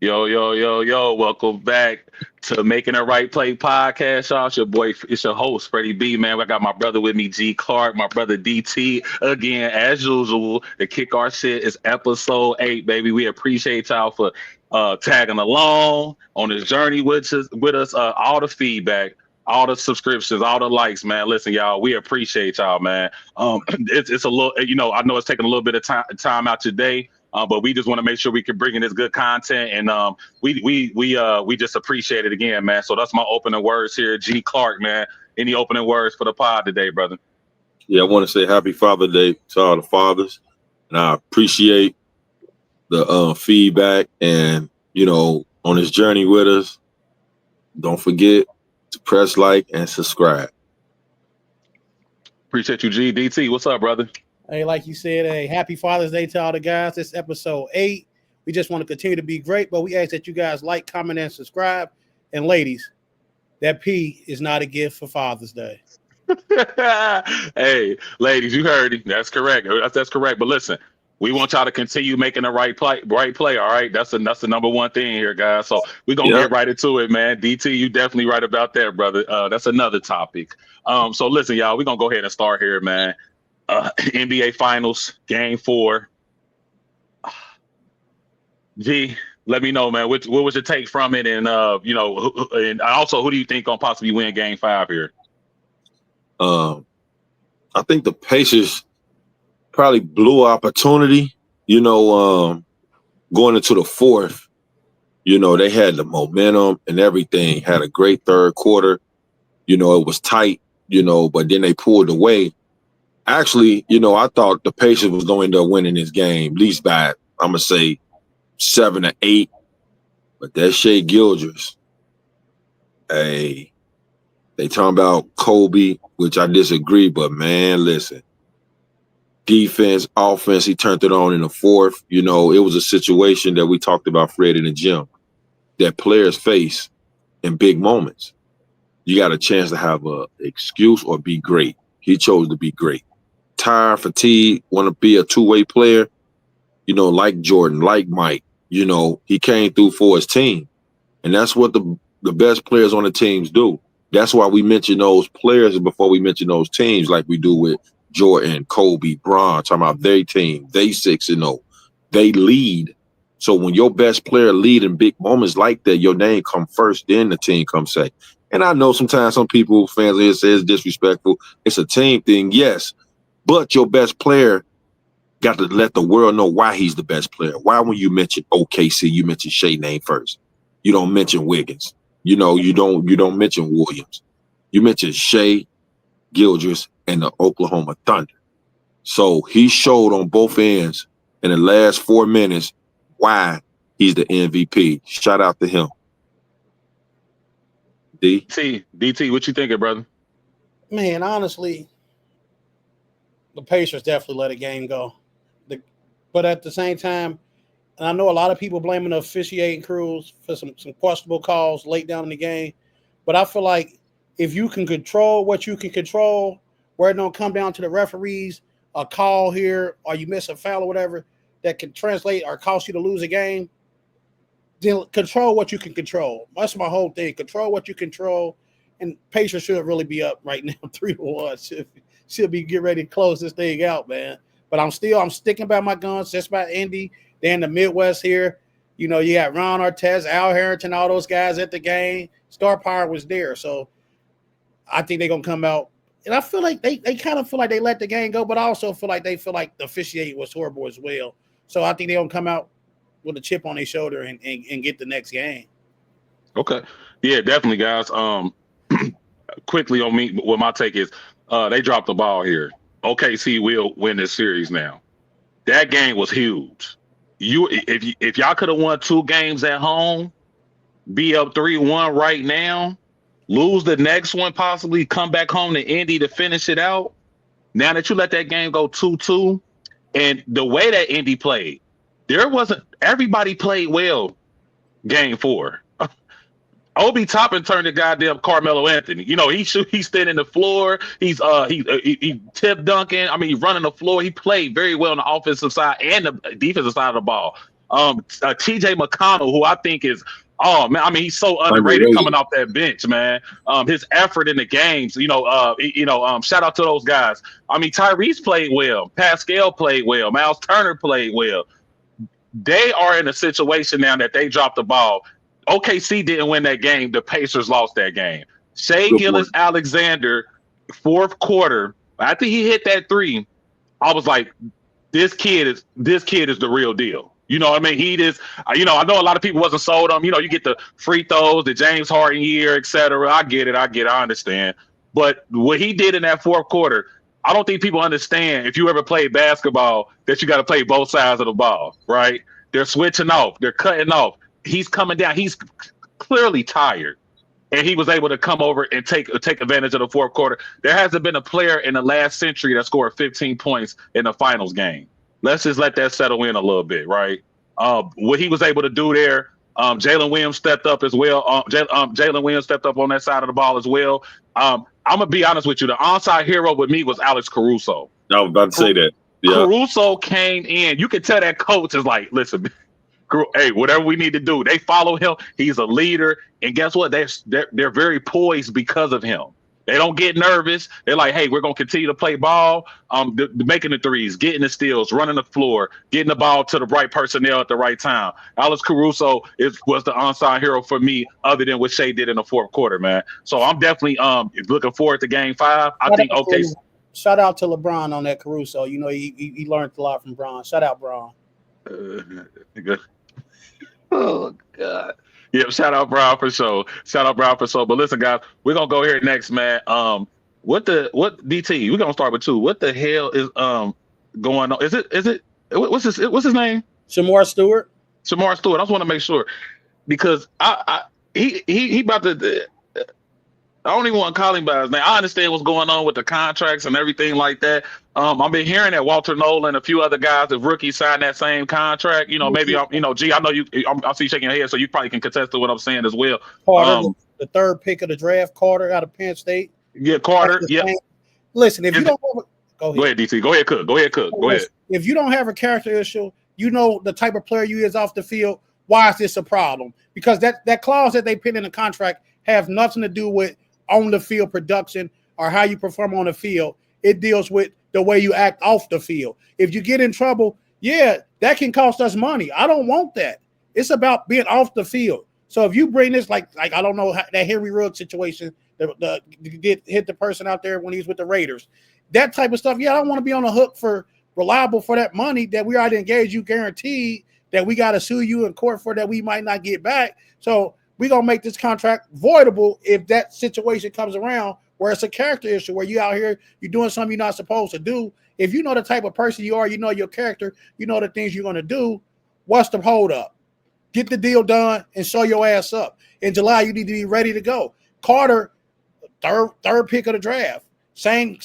Yo, yo, yo, yo, welcome back to Making the Right Play podcast, y'all. It's your boy, it's your host, Freddie B, man. I got my brother with me, G Clark, my brother DT. Again, as usual, to kick our shit is episode 8, baby. We appreciate y'all for tagging along on this journey with us, all the feedback, all the subscriptions, all the likes, man. Listen, y'all, we appreciate y'all, man. It's a little, I know it's taking a little bit of time out today. But we just want to make sure we can bring in this good content, and we just appreciate it again, man. So that's my opening words here, G Clark, man. Any opening words for the pod today, brother? Yeah, I want to say Happy Father's Day to all the fathers, and I appreciate the feedback and on this journey with us. Don't forget to press like and subscribe. Appreciate you, GDT. What's up, brother? Hey, like you said, hey, happy Father's Day to all the guys. This is episode 8. We just want to continue to be great, but we ask that you guys like, comment, and subscribe. And ladies, that P is not a gift for Father's Day. Hey, ladies, you heard it. That's correct. That's correct. But listen, we want y'all to continue making the right play. All right, that's the number one thing here, guys. So we're gonna get right into it, man. DT, you definitely right about that, brother. That's another topic. So listen, y'all, we're gonna go ahead and start here, man. NBA Finals, Game 4. G, let me know, man. What was your take from it, and and also who do you think gonna possibly win Game 5 here? I think the Pacers probably blew opportunity. Going into the fourth, they had the momentum and everything. Had a great third quarter. It was tight. But then they pulled away. Actually, I thought the Pacers was going to end up winning this game, at least by, I'm going to say, 7 or 8. But that Shai Gilgeous, hey, they talking about Kobe, which I disagree, but, man, listen. Defense, offense, he turned it on in the fourth. It was a situation that we talked about, Fred, in the gym, that players face in big moments. You got a chance to have an excuse or be great. He chose to be great. Tired, fatigue, want to be a two-way player, like Jordan, like Mike. He came through for his team. And that's what the best players on the teams do. That's why we mention those players before we mention those teams, like we do with Jordan, Kobe, Bron, talking about their team. They 6-0. They lead. So when your best player lead in big moments like that, your name come first, then the team comes second. And I know sometimes some people, fans here, say it's disrespectful. It's a team thing, yes. But your best player got to let the world know why he's the best player. Why when you mention OKC, you mention Shai name first. You don't mention Wiggins. You don't mention Williams. You mention Shai Gilgeous and the Oklahoma Thunder. So he showed on both ends in the last 4 minutes why he's the MVP. Shout out to him. DT, what you thinking, brother? Man, honestly, the Pacers definitely let a game go. But at the same time, and I know a lot of people blaming the officiating crews for some questionable calls late down in the game, but I feel like if you can control what you can control, where it don't come down to the referees, a call here, or you miss a foul or whatever that can translate or cost you to lose a game, then control what you can control. That's my whole thing. Control what you control, and Pacers should really be up right now, 3-1. Should be get ready to close this thing out, man. But I'm sticking by my guns. Just by Indy. They're in the Midwest here. You got Ron Artest, Al Harrington, all those guys at the game. Star power was there. So I think they're going to come out. And I feel like they kind of feel like they let the game go, but I also feel like the officiating was horrible as well. So I think they're going to come out with a chip on their shoulder and get the next game. Okay. Yeah, definitely, guys. Quickly on me, what my take is, they dropped the ball here. OKC will win this series now. That game was huge. If y'all could have won 2 games at home, be up 3-1 right now, lose the next one, possibly come back home to Indy to finish it out. Now that you let that game go 2-2, and the way that Indy played, everybody played well Game 4. Obi Toppin turned to goddamn Carmelo Anthony. He's standing the floor. He's he tip dunking. I mean, he's running the floor. He played very well on the offensive side and the defensive side of the ball. TJ McConnell, who I think is, oh man, I mean, he's so underrated coming off that bench, man. His effort in the games, shout out to those guys. I mean, Tyrese played well, Pascal played well, Miles Turner played well. They are in a situation now that they dropped the ball. OKC didn't win that game. The Pacers lost that game. Shea Gilgeous-Alexander, fourth quarter, after he hit that three, I was like, this kid is the real deal. You know what I mean? He is, I know a lot of people wasn't sold on him. You get the free throws, the James Harden year, etc. I get it. I understand. But what he did in that fourth quarter, I don't think people understand, if you ever played basketball, that you got to play both sides of the ball, right? They're switching off. They're cutting off. He's coming down. He's clearly tired. And he was able to come over and take advantage of the fourth quarter. There hasn't been a player in the last century that scored 15 points in the finals game. Let's just let that settle in a little bit, right? What he was able to do there, Jalen Williams stepped up as well. Jalen Williams stepped up on that side of the ball as well. I'm going to be honest with you. The onside hero with me was Alex Caruso. I was about to say that. Yeah. Caruso came in. You could tell that coach is like, listen, hey, whatever we need to do. They follow him. He's a leader. And guess what? They're very poised because of him. They don't get nervous. They're like, hey, we're going to continue to play ball, making the threes, getting the steals, running the floor, getting the ball to the right personnel at the right time. Alex Caruso was the onside hero for me, other than what Shea did in the fourth quarter, man. So I'm definitely looking forward to Game 5. I think, okay. Shout out to LeBron on that Caruso. He learned a lot from Bron. Shout out, Bron. Oh, God. Yeah, shout out Brown for sure. But listen, guys, we're gonna go here next, man. What DT? We're gonna start with 2. What the hell is going on? Is it what's his name? Shemar Stewart. Shemar Stewart. I just want to make sure, because he about to. I don't even want to call him by his name. I understand what's going on with the contracts and everything like that. I've been hearing that Walter Nolan and a few other guys, the rookies, signed that same contract. Maybe G. I know you. I see you shaking your head, so you probably can contest to what I'm saying as well. Carter, the third pick of the draft, Carter out of Penn State. Yeah, Carter. Yeah. Listen, if you don't go ahead, DT. Go ahead, Cook. Go ahead. If you don't have a character issue, the type of player you is off the field. Why is this a problem? Because that clause that they put in the contract have nothing to do with on the field production or how you perform on the field. It deals with the way you act off the field. If you get in trouble, that can cost us money. I don't want that. It's about being off the field. So if you bring this, like I don't know, that Henry Ruggs situation, hit the person out there when he's with the Raiders, that type of stuff. I don't want to be on the hook for reliable for that money that we already engaged you, guaranteed that we got to sue you in court for that we might not get back. So we're going to make this contract voidable if that situation comes around where it's a character issue, where you out here, you're doing something you're not supposed to do. If you know the type of person you are, you know your character, you know the things you're going to do, what's the hold up? Get the deal done and show your ass up. In July, you need to be ready to go. Carter, third pick of the draft, same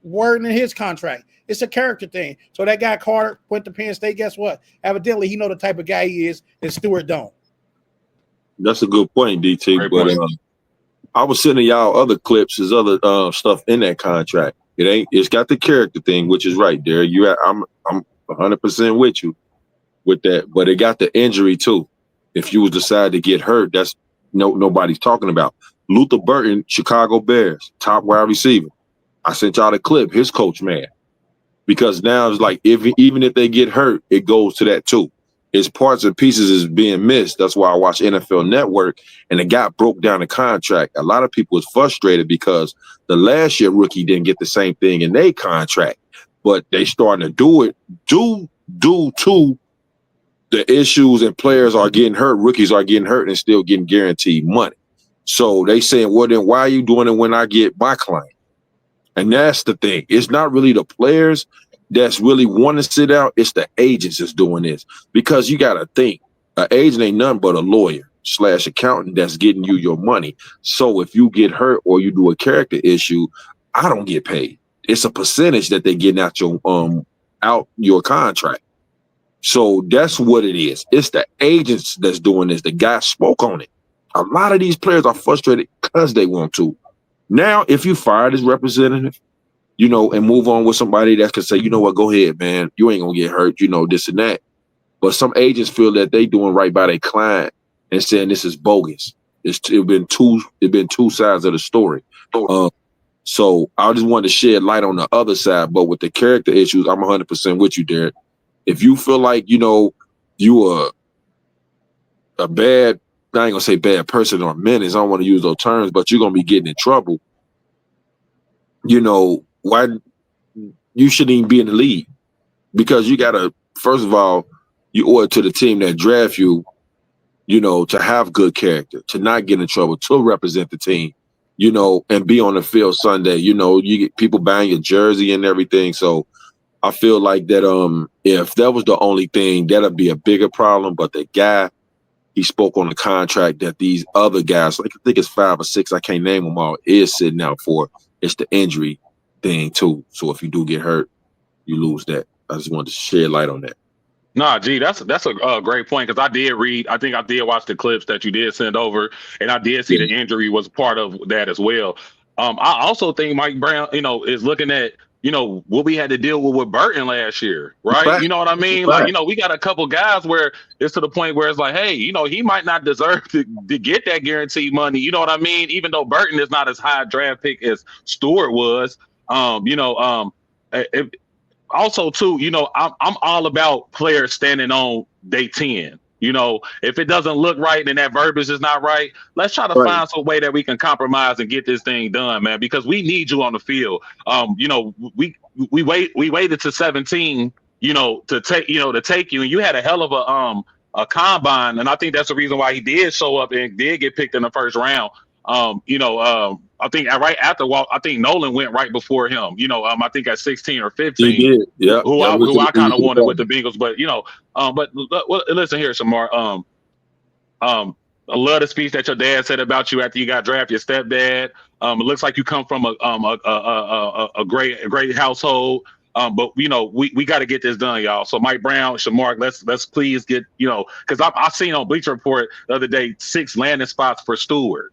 word in his contract. It's a character thing. So that guy Carter went to Penn State. Guess what? Evidently, he know the type of guy he is, and Stewart don't. That's a good point, DT. I was sending y'all other clips, there's other stuff in that contract. It's got the character thing, which is right there. I'm 100% with you with that, but it got the injury too. If you decide to get hurt, that's nobody's talking about. Luther Burton, Chicago Bears, top wide receiver. I sent y'all the clip, his coach, man. Because now it's like, even if they get hurt, it goes to that too. His parts and pieces is being missed. That's why I watch NFL Network, and the guy broke down the contract. A lot of people was frustrated because the last year rookie didn't get the same thing in their contract, but they starting to do it due to the issues, and players are getting hurt, rookies are getting hurt and still getting guaranteed money. So they saying, well, then why are you doing it when I get my client? And that's the thing. It's not really the players that's really want to sit out. It's the agents that's doing this, because you got to think an agent ain't nothing but a lawyer / accountant that's getting you your money. So if you get hurt or you do a character issue, I don't get paid. It's a percentage that they're getting out your contract. So that's what it is. It's the agents that's doing this. The guy spoke on it. A lot of these players are frustrated because they want to. Now, if you fire this representative, and move on with somebody that can say, you know what, go ahead, man. You ain't going to get hurt, this and that. But some agents feel that they doing right by their client and saying this is bogus. It's been two sides of the story. So I just wanted to shed light on the other side. But with the character issues, I'm 100% with you, Derek. If you feel like, you are a bad, I ain't gonna say bad person or menace, I don't want to use those terms, but you're gonna be getting in trouble, why you shouldn't even be in the league. Because you gotta, first of all, you owe it to the team that draft you, to have good character, to not get in trouble, to represent the team, and be on the field Sunday. You get people buying your jersey and everything. So I feel like that if that was the only thing, that'd be a bigger problem. But the guy, he spoke on the contract that these other guys, like I think it's 5 or 6, I can't name them all, is sitting out for. It's the injury thing too. So if you do get hurt, you lose that. I just wanted to shed light on that. Nah, gee, that's a great point, because I think I did watch the clips that you did send over, and I did see the injury was part of that as well. I also think Mike Brown, is looking at, what we had to deal with Burton last year, right? You know what I mean? Like, we got a couple guys where it's to the point where it's like, hey, he might not deserve to get that guaranteed money. You know what I mean? Even though Burton is not as high a draft pick as Stewart was, also too, I'm all about players standing on day 10. If it doesn't look right and that verbiage is not right, let's try to find some way that we can compromise and get this thing done, man, because we need you on the field. We waited to 17, to take you, and you had a hell of a combine, and I think that's the reason why he did show up and did get picked in the first round. I think right after Walt, I think Nolan went right before him. I think at 16 or 15. He did, yeah. Who I kind of wanted with the Bengals, but listen here, Shemar. I love the speech that your dad said about you after you got drafted. Your stepdad. It looks like you come from a great household. But we got to get this done, y'all. So Mike Brown, Shemar, let's please get, because I seen on Bleacher Report the other day 6 landing spots for Stewart.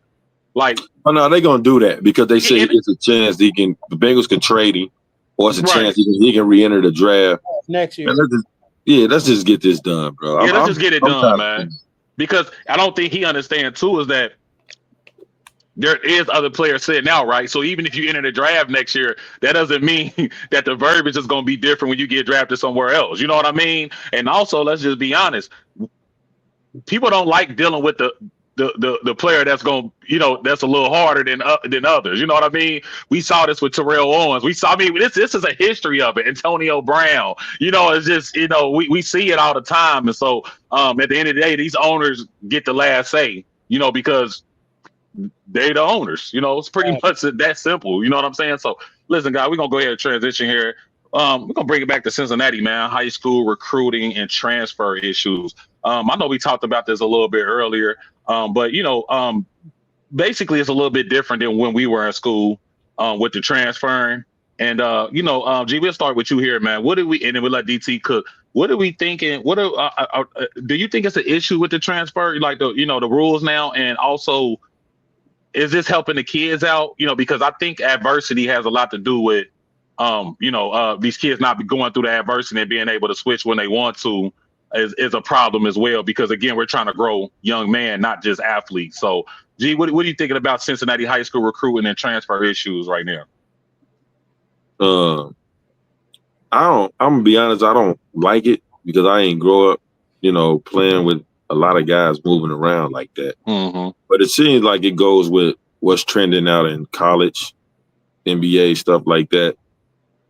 Like, oh no, they're gonna do that because they say it's a chance the Bengals can trade him, or it's a chance he can re-enter the draft next year. Let's just get this done, bro. Let's just get it done, man. Because I don't think he understands too is that there is other players sitting out, right? So even if you enter the draft next year, that doesn't mean that the verbiage is gonna be different when you get drafted somewhere else. You know what I mean? And also, let's just be honest. People don't like dealing with the player that's going, that's a little harder than others. You know what I mean? We saw this with Terrell Owens. This is a history of it. Antonio Brown. It's just, we see it all the time. And so at the end of the day, these owners get the last say, because they're the owners. It's pretty much that simple. You know what I'm saying? So listen, guys, we're going to go ahead and transition here. We're going to bring it back to Cincinnati, man. High school recruiting and transfer issues. I know we talked about this a little bit earlier, but basically it's a little bit different than when we were in school with the transferring. And G, we'll start with you here, man. And then we'll let DT cook. What are we thinking? Do you think it's an issue with the transfer, like the rules now, and also is this helping the kids out? Because I think adversity has a lot to do with these kids not be going through the adversity and being able to switch when they want to. Is a problem as well, because again, we're trying to grow young men, not just athletes. So, G, what are you thinking about Cincinnati high school recruiting and transfer issues right now? I'm gonna be honest, I don't like it because I ain't grow up, playing with a lot of guys moving around like that. Mm-hmm. But it seems like it goes with what's trending out in college, NBA, stuff like that.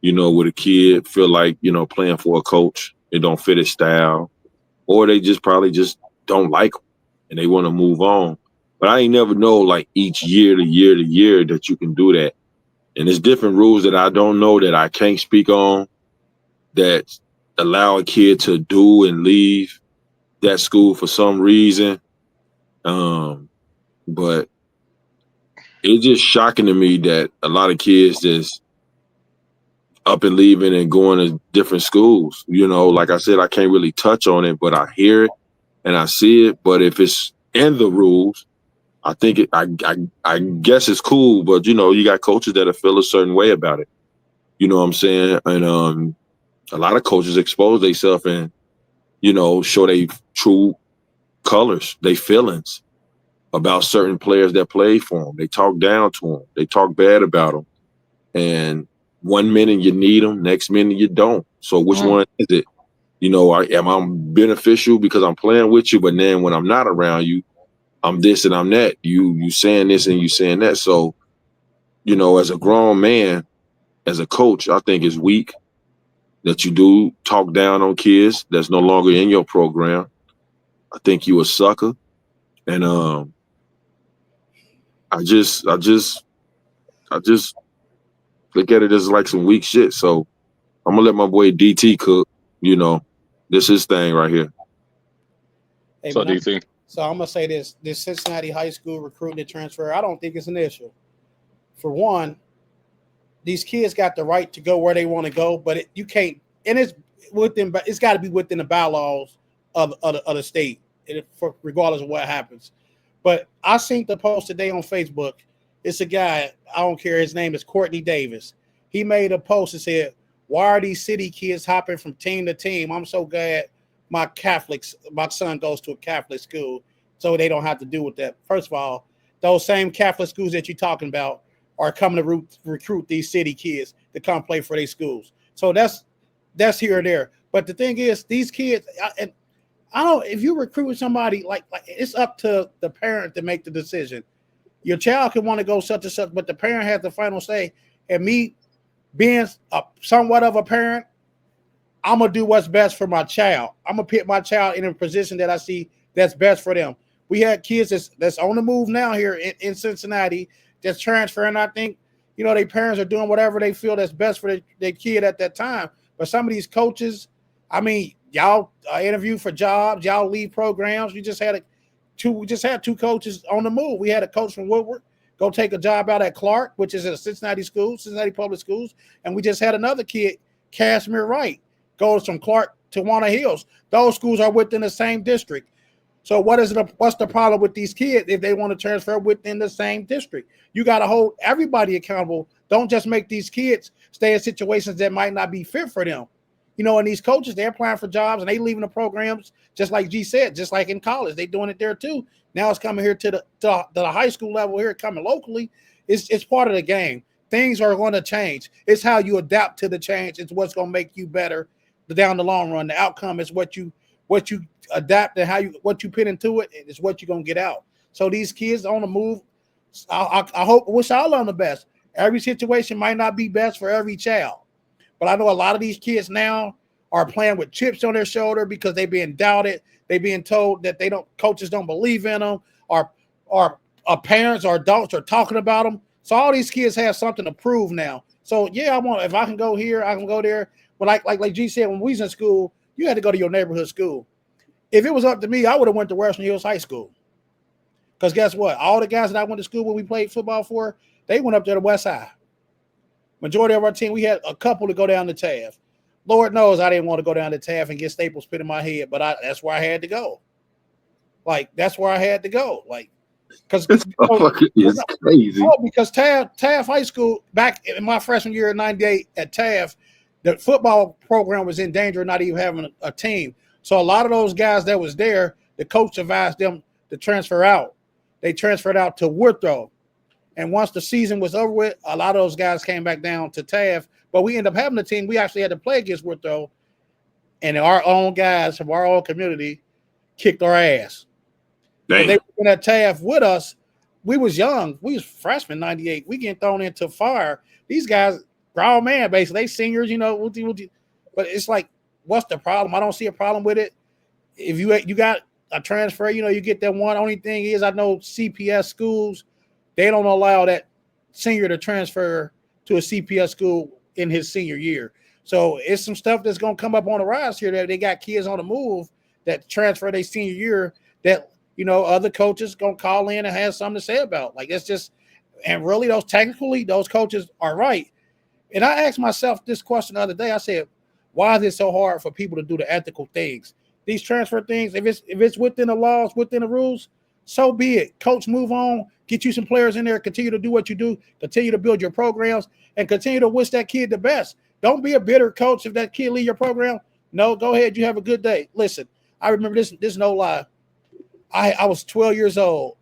With a kid feel like, playing for a coach, it don't fit his style, or they probably don't like him and they want to move on. But I ain't never know, like, each year to year to year that you can do that. And there's different rules that I don't know, that I can't speak on, that allow a kid to do and leave that school for some reason. But it's just shocking to me that a lot of kids just up and leaving and going to different schools. Like I said, I can't really touch on it, but I hear it and I see it. But if it's in the rules, I think I guess it's cool. But you got coaches that feel a certain way about it. You know what I'm saying? And a lot of coaches expose themselves and show their true colors, their feelings about certain players that play for them. They talk down to them. They talk bad about them. And one minute you need them, next minute you don't. So which one is it? Am I beneficial because I'm playing with you, but then when I'm not around you, I'm this and I'm that. You saying this and you saying that. So, as a grown man, as a coach, I think it's weak that you do talk down on kids that's no longer in your program. I think you a sucker. And I just look at it as like some weak shit. So I'm gonna let my boy DT cook. This is his thing right here. Hey, So DT. So I'm gonna say this Cincinnati high school recruiting and transfer, I don't think it's an issue. For one, these kids got the right to go where they want to go, but you can't, and it's got to be within the bylaws of the state, regardless of what happens. But I seen the post today on Facebook. It's a guy, I don't care, his name is Courtney Davis. He made a post that said, "Why are these city kids hopping from team to team? I'm so glad my son goes to a Catholic school so they don't have to deal with that." First of all, those same Catholic schools that you're talking about are coming to recruit these city kids to come play for their schools. So that's here and there. But the thing is, these kids, I don't. If you recruit somebody, like it's up to the parent to make the decision. Your child can want to go such and such, but the parent has the final say. And me being somewhat of a parent, I'm gonna do what's best for my child. I'm gonna put my child in a position that I see that's best for them. We had kids that's on the move now here in Cincinnati that's transferring. I think their parents are doing whatever they feel that's best for their kid at that time. But some of these coaches, I mean, y'all interview for jobs, y'all leave programs. We just had two coaches on the move. We had a coach from Woodward go take a job out at Clark, which is a Cincinnati Public Schools, and we just had another kid, Cashmere Wright, goes from Clark to Warner Hills. Those schools are within the same district. So what's the problem with these kids if they want to transfer within the same district? You got to hold everybody accountable. Don't just make these kids stay in situations that might not be fit for them. And these coaches, they're applying for jobs and they leaving the programs, just like G said, just like in college. They doing it there too. Now it's coming here to the high school level here, coming locally. It's part of the game. Things are going to change. It's how you adapt to the change. It's what's going to make you better down the long run. The outcome is what you adapt and what you put into it is what you're going to get out. So these kids on the move, I wish all of them the best. Every situation might not be best for every child. But I know a lot of these kids now are playing with chips on their shoulder because they're being doubted. They're being told that coaches don't believe in them, or parents or adults are talking about them. So all these kids have something to prove now. So yeah, if I can go here, I can go there. But like G said, when we was in school, you had to go to your neighborhood school. If it was up to me, I would have went to Western Hills High School. Because guess what? All the guys that I went to school when we played football for, they went up there to West High. Majority of our team, we had a couple to go down to Taft. Lord knows I didn't want to go down to Taft and get staples put in my head, but that's where I had to go. That's where I had to go. Because it's crazy. Oh, because Taft High School, back in my freshman year in '98 at Taft, the football program was in danger of not even having a team. So a lot of those guys that was there, the coach advised them to transfer out. They transferred out to Woodrow. And once the season was over with, a lot of those guys came back down to Taft. But we ended up having a team. We actually had to play against Woodrow. And our own guys from our own community kicked our ass. They were at Taft with us. We was young. We was freshmen, 98. We getting thrown into fire. These guys, grown man, basically. They seniors, But it's like, what's the problem? I don't see a problem with it. If you got a transfer, you get that one. Only thing is, I know CPS schools, they don't allow that senior to transfer to a CPS school in his senior year. So it's some stuff that's going to come up on the rise here that they got kids on the move that transfer their senior year that, other coaches going to call in and have something to say about. It's just, and really those coaches are right. And I asked myself this question the other day. I said, why is it so hard for people to do the ethical things? These transfer things, if it's within the laws, within the rules, so be it. Coach, move on. Get you some players in there. Continue to do what you do. Continue to build your programs and continue to wish that kid the best. Don't be a bitter coach if that kid leave your program. No, go ahead. You have a good day. Listen, I remember this. This no lie. I was 12 years old.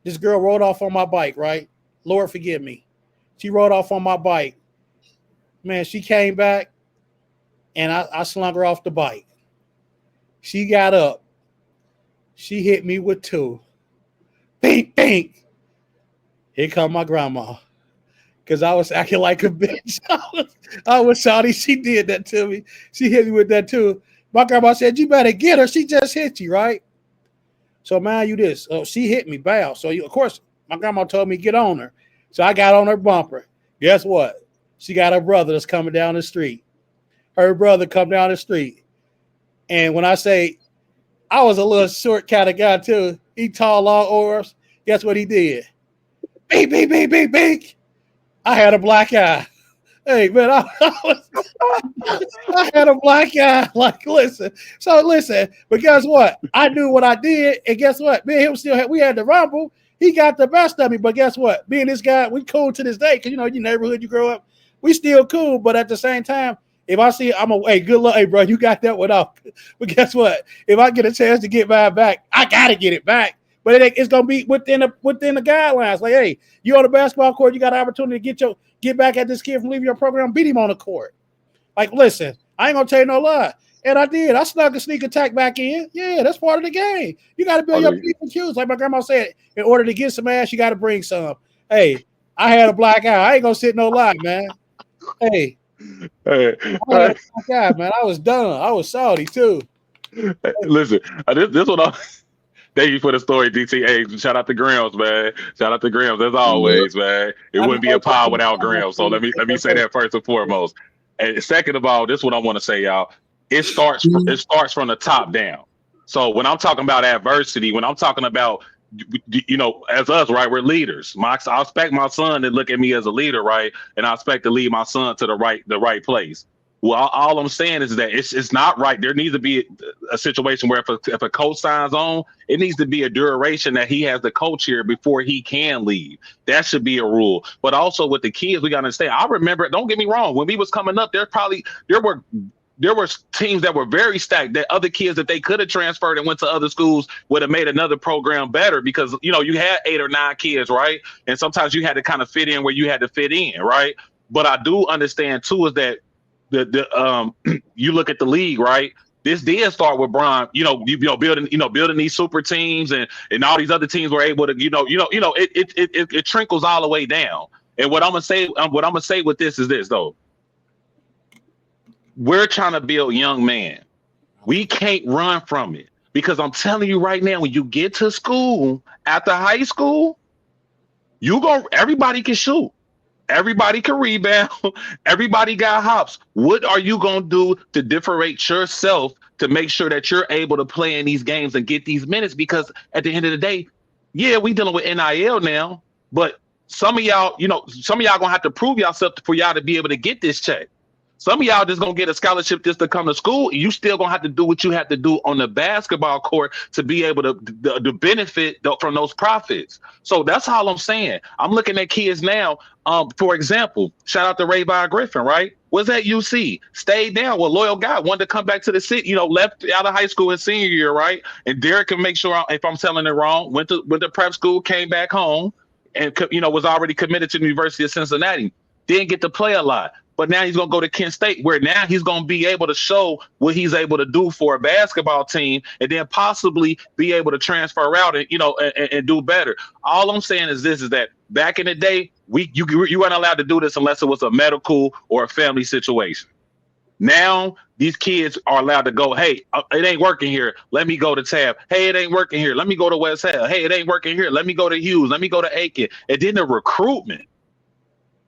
This girl rode off on my bike, right? Lord forgive me. She rode off on my bike. Man, she came back, and I slung her off the bike. She got up. She hit me with 2. Bink, bink. Here come my grandma. Because I was acting like a bitch. I was sorry she did that to me. She hit me with that too. My grandma said, you better get her. She just hit you, right? So mind you this. She hit me, bow. So of course, my grandma told me get on her. So I got on her bumper. Guess what? She got her brother that's coming down the street. Her brother come down the street. And when I say I was a little short kind of guy too, he tall, long arms. Guess what he did? Beep, beep, beep, beep, beep. I had a black eye. Hey, man, I had a black eye. Like, listen. But guess what? I knew what I did. And guess what? Me and him we had the rumble. He got the best of me. But guess what? Me and this guy, we cool to this day. Because, your neighborhood, you grow up, we still cool. But at the same time, if I see, hey, good luck. Hey, bro, you got that one off. But guess what? If I get a chance to get mine back, I got to get it back. But it's gonna be within the guidelines. Like, hey, you on the basketball court, you got an opportunity to get back at this kid from leaving your program, beat him on the court. Like, listen, I ain't gonna tell you no lie. And I did. I snuck a sneak attack back in. Yeah, that's part of the game. You got to build your P's and Q's. Like my grandma said, in order to get some ass, you got to bring some. Hey, I had a black eye. I ain't gonna sit no lie, man. Hey, I had a black eye, man. I was done. I was salty too. Hey, listen, this one. Thank you for the story, DT. Hey, shout out to Grams, man. Shout out to Grams as always, man. It wouldn't be a pod without Grams. So let me say that first and foremost. And second of all, this is what I want to say, y'all. It starts from the top down. So when I'm talking about adversity, when I'm talking about, as us, right, we're leaders. I expect my son to look at me as a leader, right, and I expect to lead my son to the right place. Well, all I'm saying is that it's not right. There needs to be a situation where if a coach signs on, it needs to be a duration that he has the coach here before he can leave. That should be a rule. But also with the kids, we got to understand. I remember, don't get me wrong, when we was coming up, there were teams that were very stacked, that other kids that they could have transferred and went to other schools would have made another program better because, you had 8 or 9 kids, right? And sometimes you had to kind of fit in where you had to fit in, right? But I do understand too is that you look at the league, right? This did start with Bron, building these super teams and all these other teams were able to, it trickles all the way down. And what I'm gonna say with this is this though. We're trying to build young men. We can't run from it because I'm telling you right now, when you get to school after high school, everybody can shoot. Everybody can rebound. Everybody got hops. What are you going to do to differentiate yourself to make sure that you're able to play in these games and get these minutes? Because at the end of the day, yeah, we dealing with NIL now, but some of y'all going to have to prove yourself for y'all to be able to get this check. Some of y'all just going to get a scholarship just to come to school. You still going to have to do what you have to do on the basketball court to be able to benefit from those profits. So that's all I'm saying. I'm looking at kids now. For example, shout out to Rayvon Griffin, right? Was at UC, stayed down. Well, loyal guy, wanted to come back to the city, left out of high school his senior year, right? And Derek can make sure if I'm telling it wrong, went to prep school, came back home, and was already committed to the University of Cincinnati. Didn't get to play a lot. But now he's going to go to Kent State, where now he's going to be able to show what he's able to do for a basketball team and then possibly be able to transfer out and, and do better. All I'm saying is this, is that back in the day, you weren't allowed to do this unless it was a medical or a family situation. Now these kids are allowed to go, hey, it ain't working here. Let me go to Tab. Hey, it ain't working here. Let me go to West Hill. Hey, it ain't working here. Let me go to Hughes. Let me go to Aiken. And then the recruitment.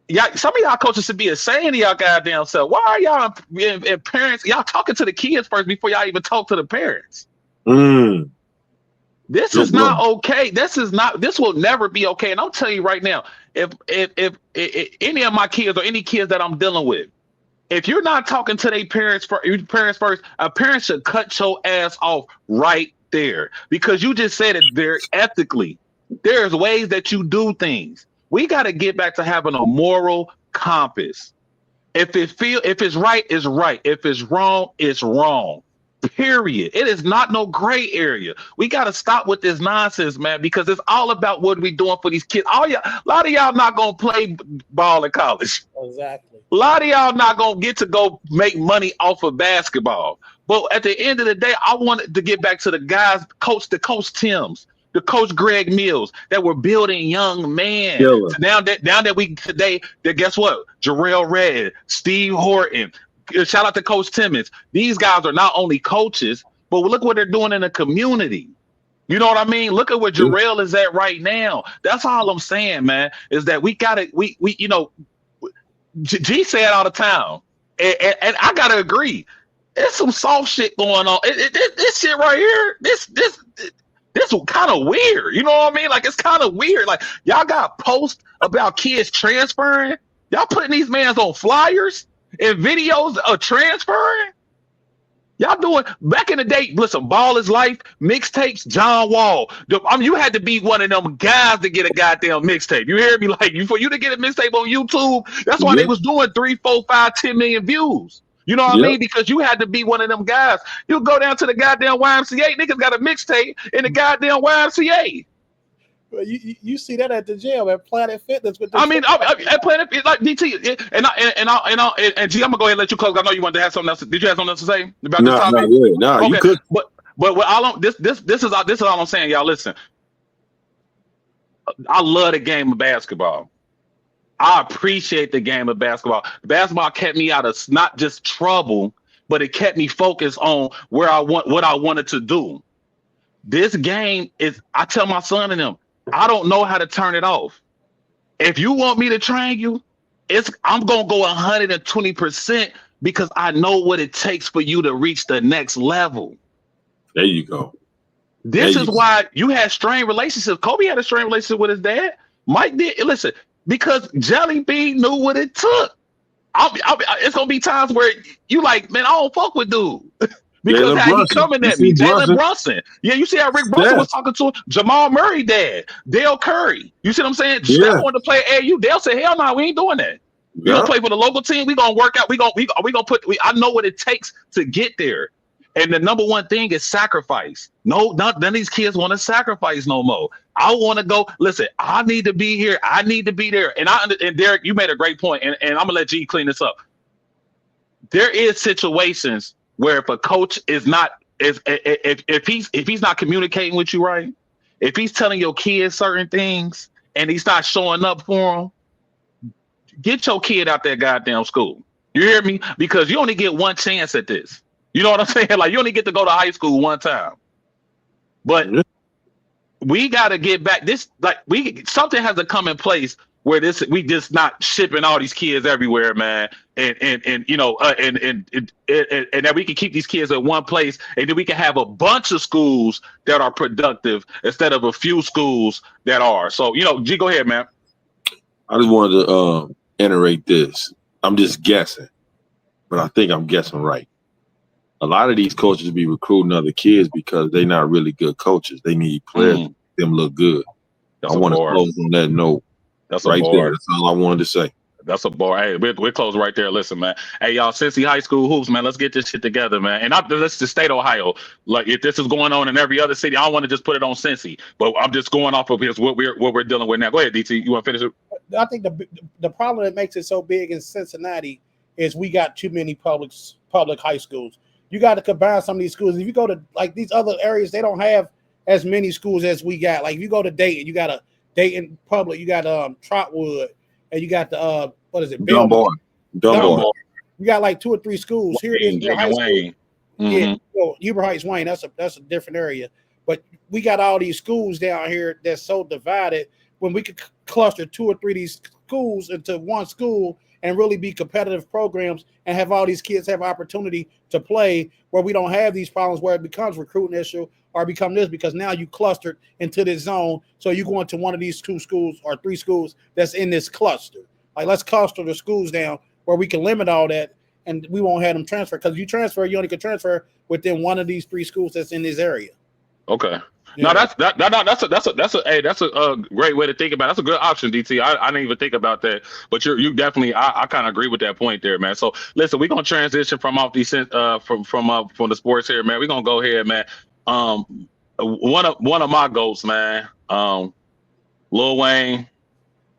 Yeah, some of y'all coaches should be ashamed of y'all goddamn self. Why are y'all and parents? Y'all talking to the kids first before y'all even talk to the parents. This is not okay. This will never be okay. And I'm telling you right now, if any of my kids or any kids that I'm dealing with, if you're not talking to their parents first, a parent should cut your ass off right there because you just said it there ethically. There's ways that you do things. We got to get back to having a moral compass. If it's right, it's right. If it's wrong, it's wrong. Period. It is not no gray area. We got to stop with this nonsense, man, because it's all about what we doing for these kids. A lot of y'all not gonna play ball in college. Exactly. A lot of y'all not gonna get to go make money off of basketball. But at the end of the day, I wanted to get back to the guys, the coach Tims, the coach Greg Mills, that were building young men. Killer. So now that we today, that guess what? Jarrell Red, Steve Horton. Shout out to Coach Timmons. These guys are not only coaches, but look what they're doing in the community. You know what I mean? Look at where Jarrell is at right now. That's all I'm saying, man. Is that we gotta you know, G say it all the time, and I gotta agree. There's some soft shit going on. This shit right here, this kind of weird. You know what I mean? Like, it's kind of weird. Like, y'all got posts about kids transferring. Y'all putting these mans on flyers and videos of transferring. Y'all doing back in the day. Listen, Ball is Life mixtapes. John Wall. You had to be one of them guys to get a goddamn mixtape. You hear me? Like, for you to get a mixtape on YouTube, that's why they was doing 3, 4, 5, 10 million views. You know what I mean? Because you had to be one of them guys. You go down to the goddamn YMCA, niggas got a mixtape in the goddamn YMCA. You see that at the gym at Planet Fitness with I mean, at Planet Fitness, like DT, and G, I'm gonna go ahead and let you close. I know you wanted to have something else. Did you have something else to say about this topic? No, okay. You could. But this is all I'm saying, y'all. Listen, I love the game of basketball. I appreciate the game of basketball. Basketball kept me out of not just trouble, but it kept me focused on what I wanted to do. This game is, I tell my son and them, I don't know how to turn it off. If you want me to train you, I'm gonna go 120% because I know what it takes for you to reach the next level. There you go. This is why you had strained relationships. Kobe had a strained relationship with his dad. Mike did. Listen, because Jelly Bean knew what it took. It's gonna be times where you like, man, I don't fuck with dude. Because how he coming at me, Jalen Brunson. Yeah, you see how Rick Brunson was talking to Jamal Murray dad, Dale Curry. You see what I'm saying? Steph wanted to play at AU. Dale said, hell no, we ain't doing that. We gonna play for the local team. We gonna work out. We gonna put. I know what it takes to get there. And the number one thing is sacrifice. No, none of these kids want to sacrifice no more. I want to go. Listen, I need to be here. I need to be there. And Derek, you made a great point. And I'm gonna let G clean this up. There is situations where if a coach is not, if he's not communicating with you right, if he's telling your kids certain things and he's not showing up for them, get your kid out that goddamn school. You hear me? Because you only get one chance at this. You know what I'm saying? Like, you only get to go to high school one time. But we got to get back. Something has to come in place where we just not shipping all these kids everywhere, man. And that we can keep these kids at one place, and then we can have a bunch of schools that are productive instead of a few schools that are. So, G, go ahead, man. I just wanted to iterate this. I'm just guessing, but I think I'm guessing right. A lot of these coaches be recruiting other kids because they're not really good coaches. They need players to make them look good. I want to close on that note. That's right there. That's all I wanted to say. That's a bar. Hey, we're close right there. Listen, man. Hey, y'all, Cincy High School Hoops, man. Let's get this shit together, man. And let's just state Ohio. Like, if this is going on in every other city, I don't want to just put it on Cincy. But I'm just going off of what we're dealing with now. Go ahead, DT. You want to finish it? I think the problem that makes it so big in Cincinnati is we got too many public high schools. You got to combine some of these schools. If you go to like these other areas, they don't have as many schools as we got. Like if you go to Dayton, you got a Dayton Public, you got Trotwood, and you got the what is it? Dunbar. You got like 2 or 3 schools. Here it is, high school. Mm-hmm. Yeah, Huber Heights, Wayne. That's a different area. But we got all these schools down here that's so divided. When we could cluster 2 or 3 of these schools into one school and really be competitive programs and have all these kids have opportunity to play, where we don't have these problems where it becomes recruiting issue or become this, because now you clustered into this zone. So you go into one of these 2 schools or 3 schools that's in this cluster. Like, let's cluster the schools down where we can limit all that and we won't have them transfer. Because you only can transfer within one of these 3 schools that's in this area. Okay. No, Yeah. that's a great way to think about it. That's a good option, DT. I didn't even think about that, but you definitely I kind of agree with that point there, man. So listen, we're gonna transition from off these from the sports here, man. We're gonna go ahead, man. One of my goats, man. Lil Wayne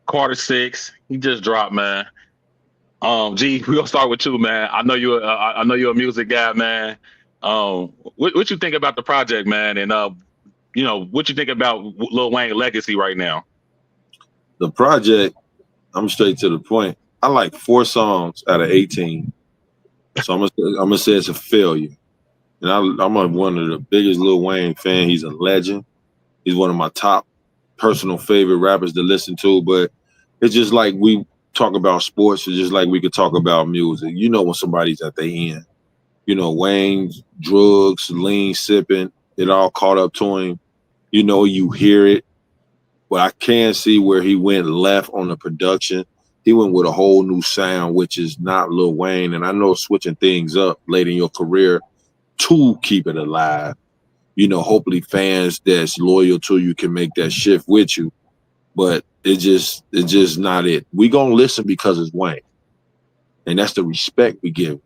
Carter 6. He just dropped, man. G, we gonna start with you, man. I know you're a music guy, man. What you think about the project, man? And what you think about Lil Wayne legacy right now? The project, I'm straight to the point. I like 4 songs out of 18, so I'm gonna say it's a failure. And I'm one of the biggest Lil Wayne fan. He's a legend. He's one of my top personal favorite rappers to listen to. But it's just like we talk about sports. It's just like we could talk about music. You know when somebody's at the end. You know, Wayne's drugs, lean sipping, it all caught up to him. You know, you hear it. But I can see where he went left on the production. He went with a whole new sound, which is not Lil Wayne. And I know switching things up late in your career to keep it alive. You know, hopefully fans that's loyal to you can make that shift with you. But it's just not it. We gonna listen because it's Wayne. And that's the respect we give.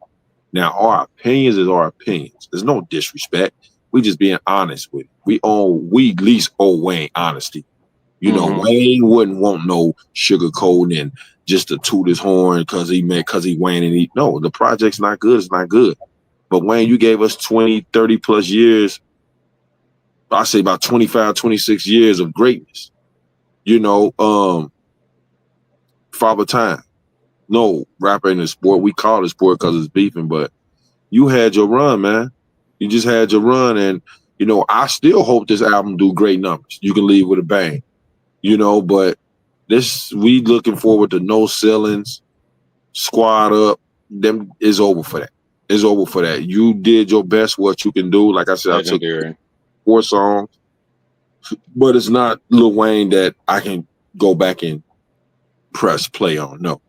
Now, our opinions is our opinions. There's no disrespect. We just being honest with it. We at least owe Wayne honesty. You know, Wayne wouldn't want no sugarcoating and just to toot his horn because he Wayne and no, the project's not good. It's not good. But Wayne, you gave us 20, 30 plus years. I say about 25, 26 years of greatness. You know, Father Time. No, rapper in the sport. We call it sport because it's beefing, but you had your run, man. You just had your run. And, you know, I still hope this album do great numbers. You can leave with a bang. You know, but we looking forward to no ceilings, squad up. Them is over for that. It's over for that. You did your best, what you can do. Like I said, Legendary. I took 4 songs, but it's not Lil Wayne that I can go back and press play on. No.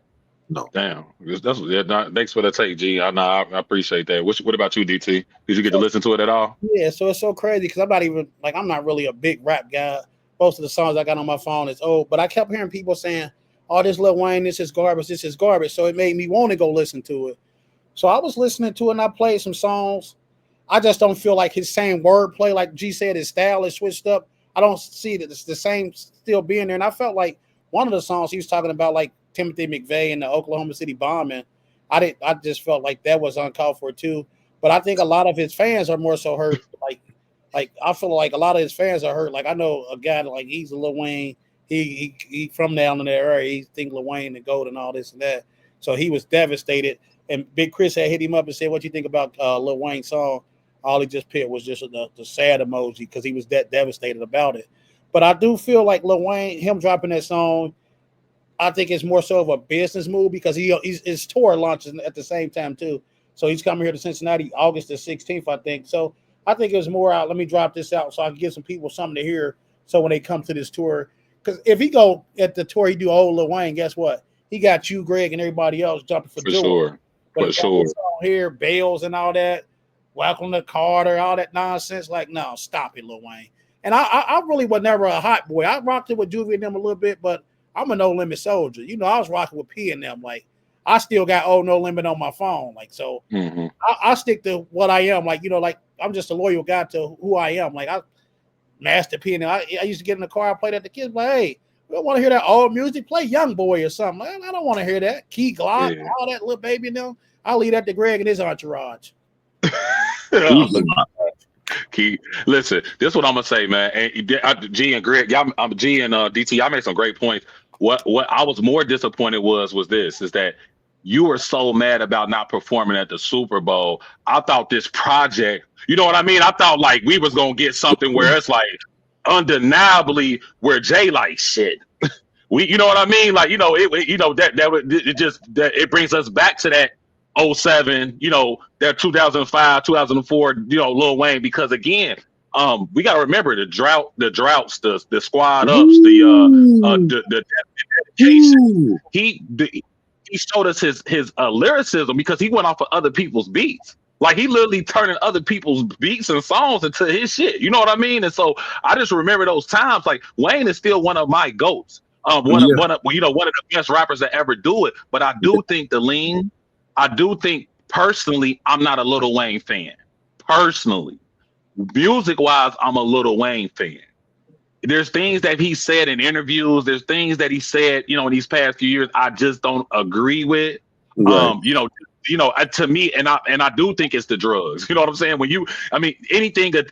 Damn, thanks for the take, G. I appreciate that. What about you, DT? Did you get to listen to it at all? Yeah, so it's so crazy because I'm not really a big rap guy. Most of the songs I got on my phone is old, but I kept hearing people saying, "Oh, this Lil Wayne, this is garbage, this is garbage." So it made me want to go listen to it. So I was listening to it and I played some songs. I just don't feel like his same wordplay, like G said, his style is switched up. I don't see that it's the same still being there. And I felt like one of the songs he was talking about, like Timothy McVeigh and the Oklahoma City bombing, I just felt like that was uncalled for too. But I think a lot of his fans are more so hurt. Like I feel like a lot of his fans are hurt. Like I know a guy like he's a Lil Wayne. He from down in that area. He think Lil Wayne and gold and all this and that. So he was devastated. And Big Chris had hit him up and said, "What you think about Lil Wayne's song?" All he just picked was just the sad emoji because he was that devastated about it. But I do feel like Lil Wayne, him dropping that song, I think it's more so of a business move because his tour launches at the same time too. So he's coming here to Cincinnati August the 16th, I think. So I think it was more out. Let me drop this out so I can give some people something to hear. So when they come to this tour, because if he go at the tour, he do old Lil Wayne. Guess what? He got you, Greg, and everybody else jumping for joy. Sure. But For sure. Here, Bales and all that, Welcome to Carter, all that nonsense. Like, no, stop it, Lil Wayne. And I really was never a hot boy. I rocked it with Juvie and them a little bit, but I'm a No Limit soldier. You know, I was rocking with P and them. Like, I still got No Limit on my phone. Like, so I stick to what I am. Like, you know, like I'm just a loyal guy to who I am. Like, I Master P and I used to get in the car, I played at the kids, like, hey, we don't want to hear that old music. Play Young Boy or something. I don't want to hear that. Key Glock, all that Little Baby and them. I'll leave that to Greg and his entourage. Key, listen, this is what I'm gonna say, man. And G and Greg, y'all, G and DT, y'all made some great points. What I was more disappointed was that you were so mad about not performing at the Super Bowl. I thought this project, you know what I mean? I thought like we was gonna get something where it's like undeniably where Jay like shit. You know what I mean? Like, you know, it brings us back to that 07, you know, that 2005, 2004, you know, Lil Wayne, because again, we got to remember the droughts, the squad ups, the dedication. He showed us his lyricism because he went off of other people's beats. Like he literally turning other people's beats and songs into his shit. You know what I mean? And so I just remember those times. Like Wayne is still one of my goats. Yeah, One of one of the best rappers that ever do it. But I yeah, do think I do think personally, I'm not a Lil Wayne fan. Personally, music wise, I'm a Lil Wayne fan. There's things that he said in interviews. There's things that he said, in these past few years, I just don't agree with. right. To me, and I do think it's the drugs. You know what I'm saying? I mean, anything that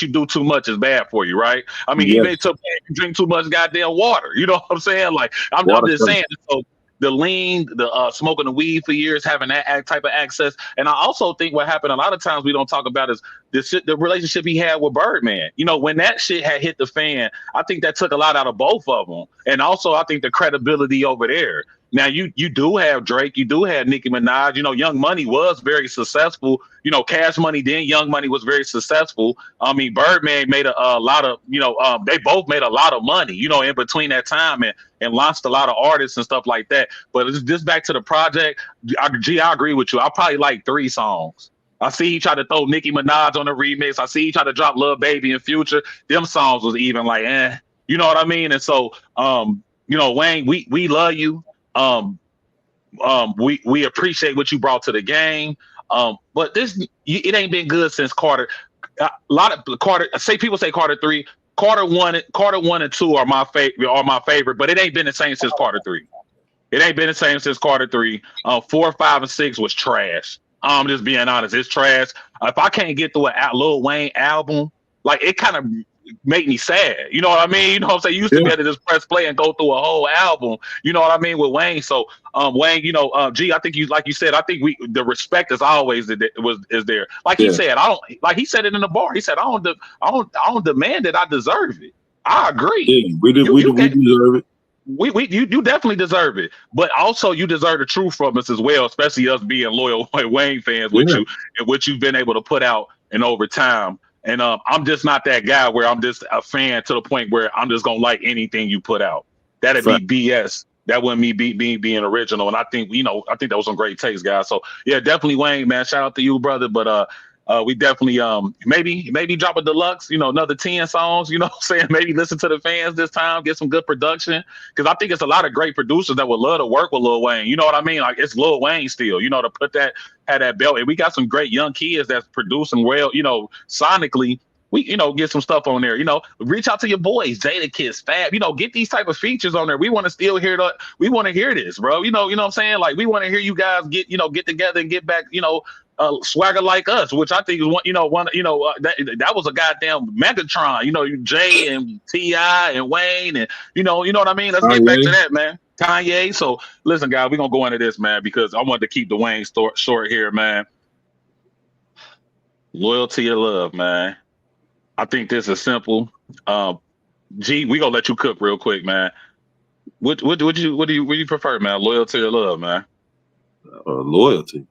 you do too much is bad for you, right? I mean, even Yes, if you drink too much goddamn water. You know what I'm saying? Like, I'm water just coming. saying. So the lean, the smoking the weed for years, having that type of access, and I also think what happened a lot of times we don't talk about is the relationship he had with Birdman. When that shit had hit the fan, I think that took a lot out of both of them, and also I think the credibility over there. Now you do have Drake, you do have Nicki Minaj. Young Money was very successful. Cash Money then Young Money was very successful. I mean, Birdman made a lot of they both made a lot of money. In between that time and launched a lot of artists and stuff like that. But it's just back to the project. I agree with you. I probably like 3 songs. I see he tried to throw Nicki Minaj on the remix. I see he tried to drop Lil Baby in Future. Them songs was even like, eh. You know what I mean? And so, Wayne, we love you. Um, we appreciate what you brought to the game. But it ain't been good since Carter. A lot of Carter. Say people say Carter 3. Carter 1 and 2 are my favorite, but it ain't been the same since Carter 3. It ain't been the same since Carter 3. 4, 5, and 6 was trash. I'm just being honest. It's trash. If I can't get through a Lil Wayne album, like it kind of make me sad. You know what I mean? You know what I'm saying? You used to be Yeah, able to just press play and go through a whole album. You know what I mean with Wayne. So Wayne, I think like you said, I think the respect is always is there. Like he yeah, said, I don't like he said it in the bar. He said, I don't demand it. I deserve it. I agree. yeah. We did. You you We can deserve it. you definitely deserve it, but also you deserve the truth from us as well, especially us being loyal Wayne fans with Yeah, you and what you've been able to put out and over time. And I'm just not that guy where I'm just a fan to the point where I'm just gonna like anything you put out. That'd be fact. BS. That wouldn't me being original. And I think I think that was some great takes, guys. So yeah, definitely Wayne, man. Shout out to you, brother. But we definitely maybe drop a deluxe, another 10 songs, what I'm saying? Maybe listen to the fans this time, get some good production. Cause I think it's a lot of great producers that would love to work with Lil Wayne. You know what I mean? Like it's Lil Wayne still, to have that belt. And we got some great young kids that's producing well, sonically. We, get some stuff on there, reach out to your boys, Jada Kiss, Fab, get these type of features on there. We want to still hear we want to hear this, bro. You know what I'm saying? Like we want to hear you guys get together and get back, swagger like us, which I think is that was a goddamn Megatron, Jay and T.I. and Wayne and you know what I mean. Let's get back to Kanye. that, man. Kanye. So listen, guys, we're gonna go into this, man, because I wanted to keep the Wayne short here, man. Loyalty or love, man. I think this is simple. G, we gonna let you cook real quick, man. What do you prefer, man? Loyalty or love, man? Loyalty.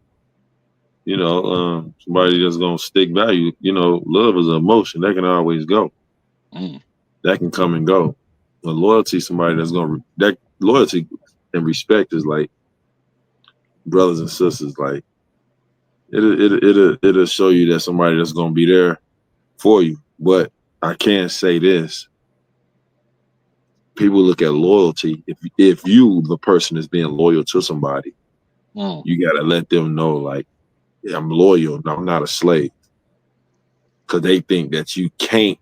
Somebody that's gonna stick by you. Love is an emotion that can always go. Mm. That can come and go. But loyalty, somebody that's that loyalty and respect is like brothers and sisters. Like it'll show you that somebody that's gonna be there for you. But I can't say this. People look at loyalty. If you, the person, is being loyal to somebody, you gotta let them know, like, yeah, I'm loyal. No, I'm not a slave. Because they think that you can't,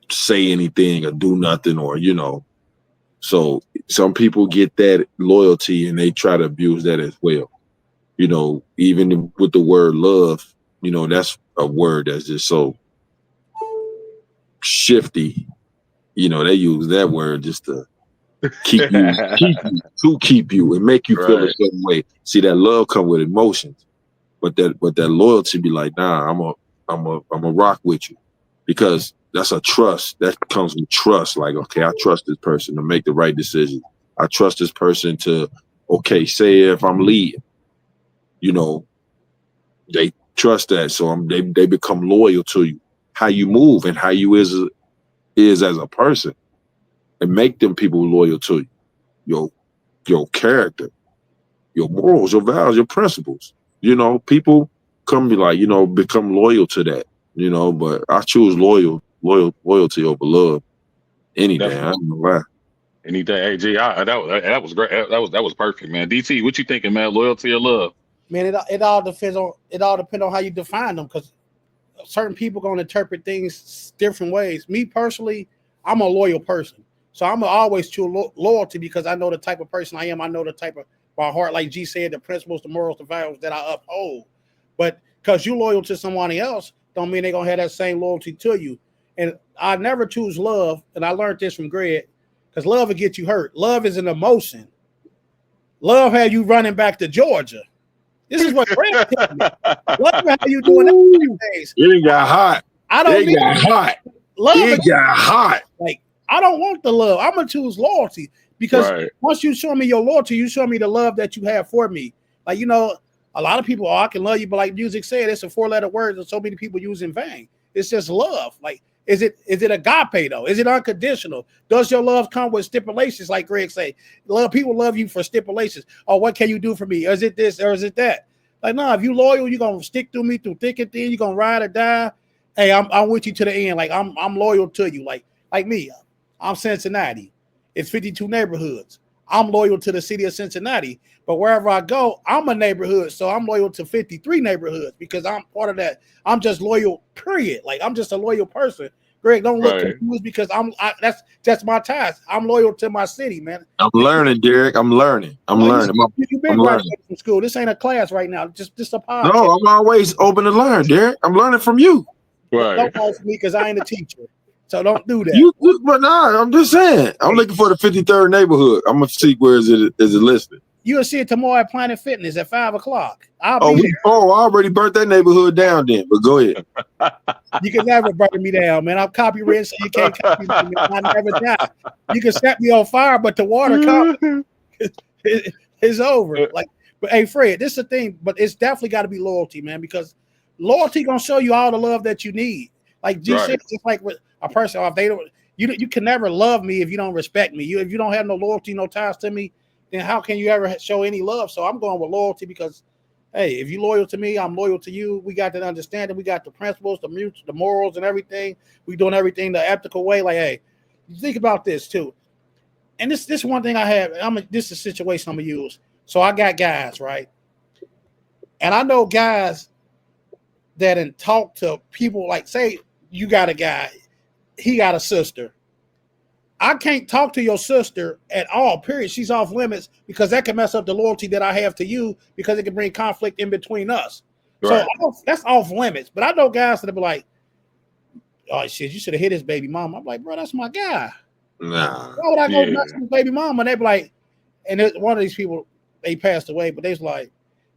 say anything or do nothing, or So some people get that loyalty and they try to abuse that as well. Even with the word love, that's a word that's just so shifty. They use that word just to keep you and make you feel a Right. certain way. See, that love come with emotions, but that loyalty be like, nah, I'm a rock with you, because that's a trust that comes with trust. Like, okay, I trust this person to make the right decision. I trust this person to, okay, say if I'm leading, they trust that, so they become loyal to you, how you move and how you is as a person, and make them people loyal to you, your character. your morals, your values, your principles. You know, people come be like, you know, become loyal to that. You know, but I choose loyalty over love any day. I don't know why. Any day, hey G, that was great. That was perfect, man. DT, what you thinking, man? Loyalty or love? Man, it all depends on how you define them, because certain people going to interpret things different ways. Me personally, I'm a loyal person, so I'm always choose loyalty because I know the type of person I am. I know the type of my heart, like G said, the principles, the morals, the values that I uphold. But because you're loyal to somebody else, don't mean they're gonna have that same loyalty to you. And I never choose love, and I learned this from Greg, because love will get you hurt. Love is an emotion. Love had you running back to Georgia. This is what Greg told me. Love how you doing that days. It got hot. I don't it got hot. Love. It got hot. Like, I don't want the love. I'm gonna choose loyalty, because once you show me your loyalty, you show me the love that you have for me. Like, you know, a lot of people, I can love you, but like music said, it's a 4-letter word that so many people use in vain. It's just love. Like, is it agape though? Is it unconditional? Does your love come with stipulations? Like Greg say, people love you for stipulations. Oh, what can you do for me? Is it this or is it that? Like, no, if you loyal, you're gonna stick through me through thick and thin. You're gonna ride or die. Hey, I'm with you to the end. Like, I'm loyal to you. Like me, I'm Cincinnati. It's 52 neighborhoods. I'm loyal to the city of Cincinnati, but wherever I go, I'm a neighborhood. So I'm loyal to 53 neighborhoods because I'm part of that. I'm just loyal, period. Like, I'm just a loyal person. Greg, don't look confused because that's my task. I'm loyal to my city, man. I'm learning, Derek. I'm learning. You've been graduating from school. This ain't a class right now. Just a podcast. No, I'm always open to learn, Derek. I'm learning from you. Right. Don't ask me because I ain't a teacher. So don't do that. But nah, I'm just saying. I'm looking for the 53rd neighborhood. I'm gonna see where is it listed. You'll see it tomorrow at Planet Fitness at 5:00. I already burnt that neighborhood down then. But go ahead. You can never burn me down, man. I'm copyrighted, so you can't copy me. I never die. You can set me on fire, but the water comes. It's over. Like, but hey, Fred, this is the thing. But it's definitely got to be loyalty, man, because loyalty gonna show you all the love that you need. Like G said, just like with a person, if they don't, you can never love me if you don't respect me. If you don't have no loyalty, no ties to me, then how can you ever show any love? So I'm going with loyalty because, hey, if you're loyal to me, I'm loyal to you. We got that understanding. We got the principles, the morals, and everything. We doing everything the ethical way. Like, hey, think about this too. And this one thing I have. This is a situation I'm gonna use. So I got guys, right, and I know guys that talk to people. Like, say you got a guy, he got a sister. I can't talk to your sister at all, period. She's off limits because that can mess up the loyalty that I have to you because it can bring conflict in between us. Right. So that's off limits. But I know guys that be like, oh, shit, you should have hit his baby mama. I'm like, bro, that's my guy. Nah. Why would I go mess with his baby mama? And they be like, and one of these people, they passed away, but they was like,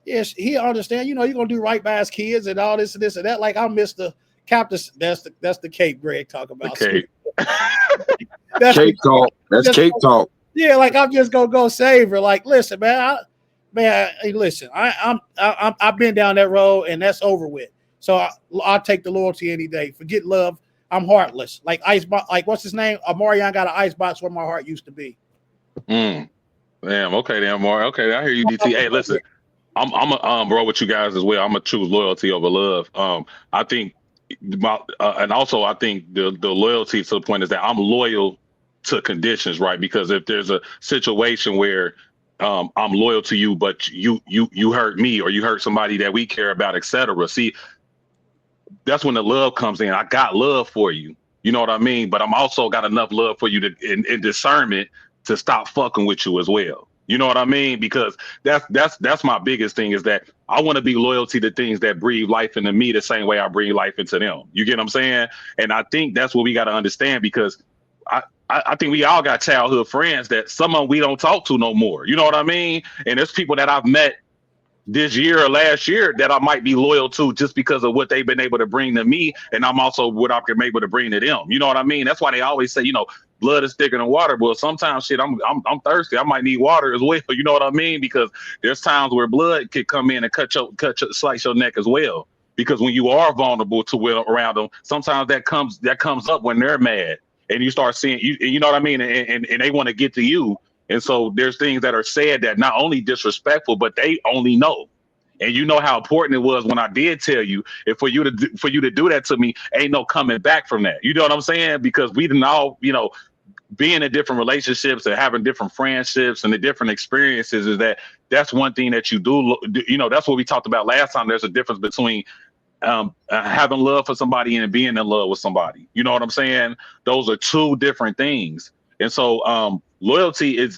yes, he understand, you know, you're going to do right by his kids and all this and this and that. Like, I'm Mr. Captain. That's the cape Greg talk about. Okay. That's cake talk. That's cake talk. Yeah, like I'm just gonna go save her. Like, listen, man, hey, listen, I've been down that road and that's over with. So I'll take the loyalty any day. Forget love. I'm heartless. Like like what's his name? Marion got an ice box where my heart used to be. Damn. Okay, then, Amari. Okay, I hear you, DT. Hey, listen, I'm bro with you guys as well. I'm gonna choose loyalty over love. I think. And also, I think the loyalty to the point is that I'm loyal to conditions, right? Because if there's a situation where I'm loyal to you, but you hurt me or you hurt somebody that we care about, etc. See, that's when the love comes in. I got love for you, you know what I mean? But I'm also got enough love for you to in discernment to stop fucking with you as well. You know what I mean? Because that's my biggest thing is that I want to be loyal to the things that breathe life into me the same way I breathe life into them. You get what I'm saying? And I think that's what we got to understand because I think we all got childhood friends that some of them we don't talk to no more. You know what I mean? And there's people that I've met this year or last year that I might be loyal to just because of what they've been able to bring to me. And I'm also what I've been able to bring to them. You know what I mean? That's why they always say, you know, blood is thicker than water. Well, sometimes shit, I'm thirsty. I might need water as well. You know what I mean? Because there's times where blood could come in and slice your neck as well. Because when you are vulnerable to around them, sometimes that comes up when they're mad and you start seeing you know what I mean? And they want to get to you. And so there's things that are said that not only disrespectful, but they only know. And you know how important it was when I did tell you, if for you to do that to me, ain't no coming back from that. You know what I'm saying? Because we didn't all, being in different relationships and having different friendships and the different experiences that's one thing that you do. That's what we talked about last time. There's a difference between having love for somebody and being in love with somebody. You know what I'm saying? Those are two different things. And so loyalty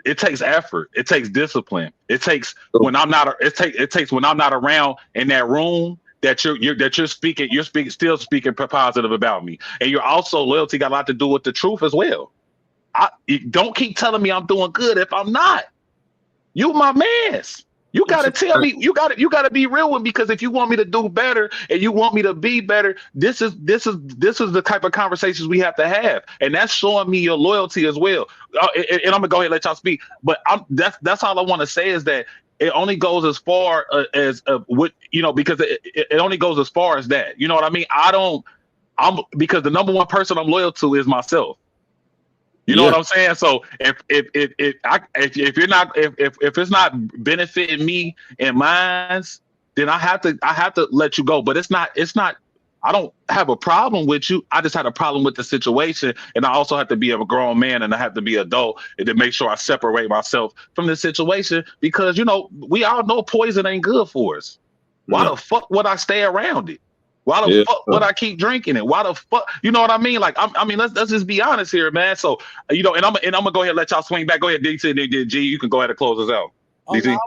it takes effort. It takes discipline. It takes when I'm not it takes when I'm not around in that room that you're still speaking positive about me. And you're also loyalty got a lot to do with the truth as well. Don't keep telling me I'm doing good if I'm not. You my mans. You gotta tell me. You gotta be real with me, because if you want me to do better and you want me to be better, this is the type of conversations we have to have, and that's showing me your loyalty as well. And I'm gonna go ahead and let y'all speak, but that's all I want to say is that it only goes as far as what because it only goes as far as that. You know what I mean? Because the number one person I'm loyal to is myself. You know what I'm saying? So if it's not benefiting me and mine, then I have to let you go. But it's not. I don't have a problem with you. I just had a problem with the situation, and I also have to be a grown man, and I have to be adult, and to make sure I separate myself from the situation, because we all know poison ain't good for us. Why the fuck would I stay around it? Why the fuck would I keep drinking it? Why the fuck? You know what I mean? Like, let's just be honest here, man. So, and I'm gonna go ahead and let y'all swing back. Go ahead, DT, and then G, you can go ahead and close us out. No,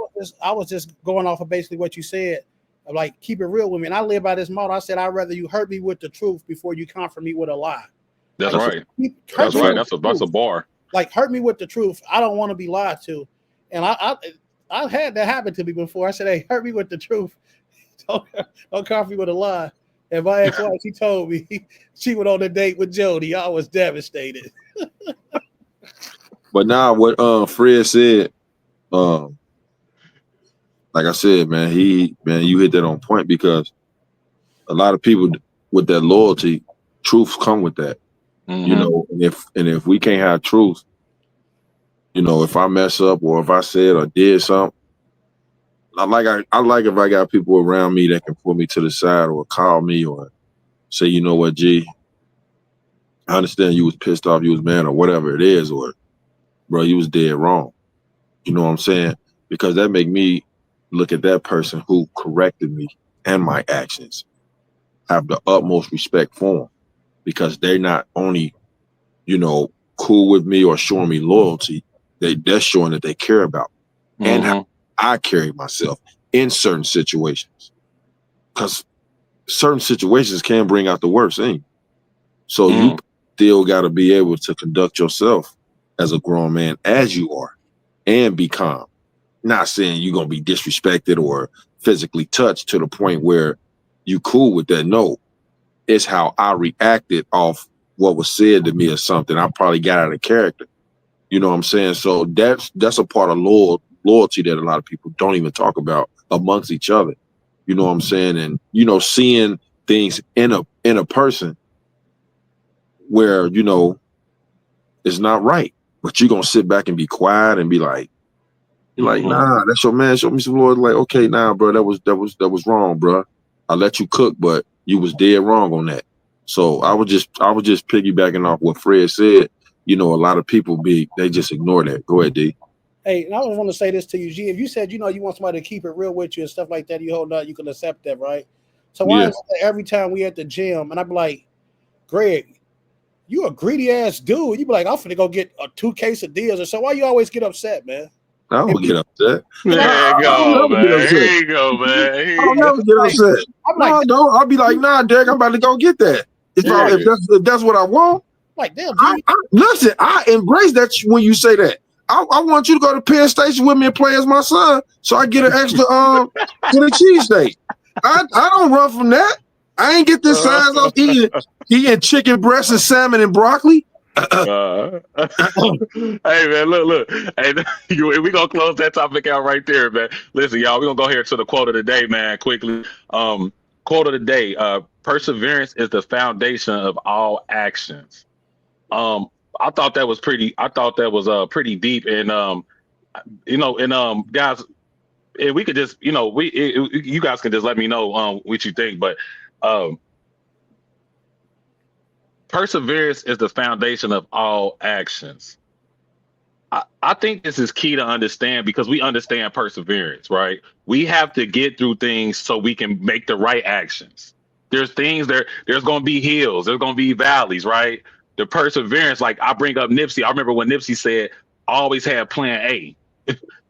I was just going off of basically what you said. Like, keep it real with me. And I live by this motto. I said, I'd rather you hurt me with the truth before you comfort me with a lie. That's right. That's right. That's a bar. Like, hurt me with the truth. I don't want to be lied to. And I've had that happen to me before. I said, hey, hurt me with the truth. Don't comfort me with a lie. And my ex-wife, she told me she went on a date with Jody. I was devastated. But now what Fred said, like I said, man, you hit that on point, because a lot of people with that loyalty, truth come with that. Mm-hmm. If we can't have truth, if I mess up or if I said or did something, I like if I got people around me that can pull me to the side or call me or say, you know what, G, I understand you was pissed off, you was mad or whatever it is, or bro, you was dead wrong. You know what I'm saying? Because that make me look at that person who corrected me and my actions, have the utmost respect for them, because they're not only, cool with me or showing me loyalty, they're showing that they care about me and how I carry myself in certain situations, because certain situations can bring out the worst thing. So you still got to be able to conduct yourself as a grown man as you are and be calm. Not saying you're going to be disrespected or physically touched to the point where you cool with that. No, it's how I reacted off what was said to me or something. I probably got out of character. You know what I'm saying? So that's a part of loyalty that a lot of people don't even talk about amongst each other. You know what I'm saying? And, seeing things in a person where, it's not right, but you're going to sit back and be quiet and be like, nah, that's your man. Show me some loyalty. Like, okay, nah, bro, that was wrong, bro. I let you cook, but you was dead wrong on that. So I was just piggybacking off what Fred said. A lot of people they just ignore that. Go ahead, D. Hey, and I just want to say this to you, G. If you said, you want somebody to keep it real with you and stuff like that, you hold out, you can accept that, right? So why is it every time we at the gym and I be like, Greg, you a greedy ass dude. You be like, I'm finna go get 2 quesadillas or so. Why you always get upset, man? I don't get upset. There you go, man. There you go, man. I don't never get upset. I'll be like, nah, Derek, I'm about to go get that. If that's what I want. Like, damn, listen, I embrace that when you say that. I want you to go to Penn Station with me and play as my son, so I get an extra to the cheesesteak. I don't run from that. I ain't get this size off eating chicken breast and salmon and broccoli. Hey man, look. Hey, we gonna close that topic out right there, man. Listen, y'all, we gonna go here to the quote of the day, man. Quickly, quote of the day: perseverance is the foundation of all actions. I thought that was pretty. I thought that was pretty deep, and guys, if we could just you guys can just let me know what you think, but um, perseverance is the foundation of all actions. I think this is key to understand because we understand perseverance, right? We have to get through things so we can make the right actions. There's things there's going to be hills, there's going to be valleys, right? The perseverance, like I bring up Nipsey. I remember when Nipsey said, I always had plan A.